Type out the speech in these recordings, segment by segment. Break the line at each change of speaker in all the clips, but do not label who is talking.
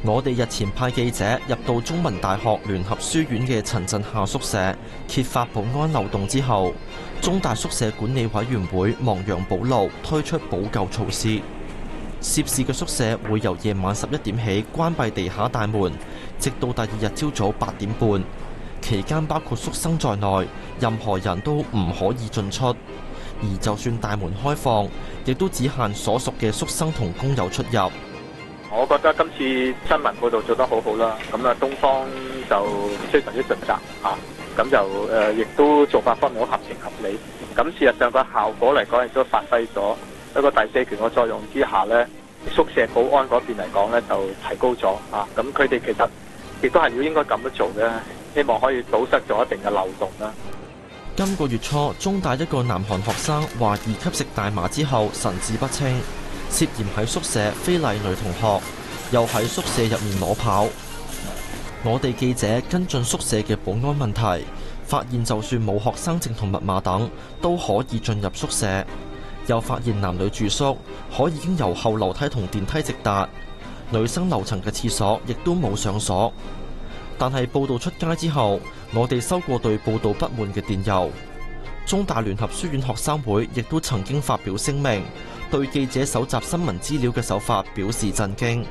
我哋日前派記者入到中文大學聯合書院嘅陳震夏宿舍，揭發保安漏洞之後，中大宿舍管理委員會亡羊補牢，推出補救措施。涉事嘅宿舍會由夜晚11點起關閉地下大門，直到第二日朝早8點半。期間包括宿生在內，任何人都唔可以進出。而就算大門開放，亦都只限所屬嘅宿生同工友出入。
我覺得今次新聞報導做得好好啦，咁啊東方就非常之盡責嚇，咁就亦都做法方面好合情合理。咁事實上個效果嚟講亦都發揮咗一個第四權嘅作用之下呢，宿舍保安嗰邊嚟講呢就提高咗嚇。咁佢哋其實亦都係要應該咁樣做嘅，希望可以堵塞咗一定嘅漏洞啦。
今個月初，中大一個南韓學生懷疑吸食大麻之後神志不清，涉嫌喺宿舍非禮女同學，又喺宿舍入面攞跑。我哋記者跟進宿舍嘅保安問題，發現就算冇學生證同密碼等，都可以進入宿舍。又發現男女住宿可以經由後樓梯同電梯直達，女生樓層嘅廁所亦都冇上鎖。但係報道出街之後，我哋收過對報道不滿嘅電郵。中大聯合書院學生會亦都曾經發表聲明，對記者搜集新聞資料嘅手法表示震驚，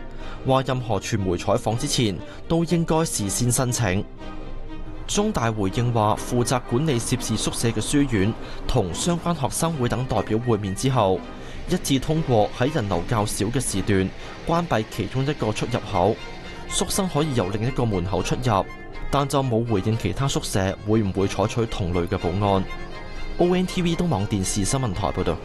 話任何傳媒採訪之前都應該事先申請。中大回應話，負責管理涉事宿舍嘅書院同相關學生會等代表會面之後，一致通過喺人流較少嘅時段關閉其中一個出入口，宿生可以由另一個門口出入，但就冇回應其他宿舍會唔會採取同類嘅保安。ONTV 東網電視新聞台報道。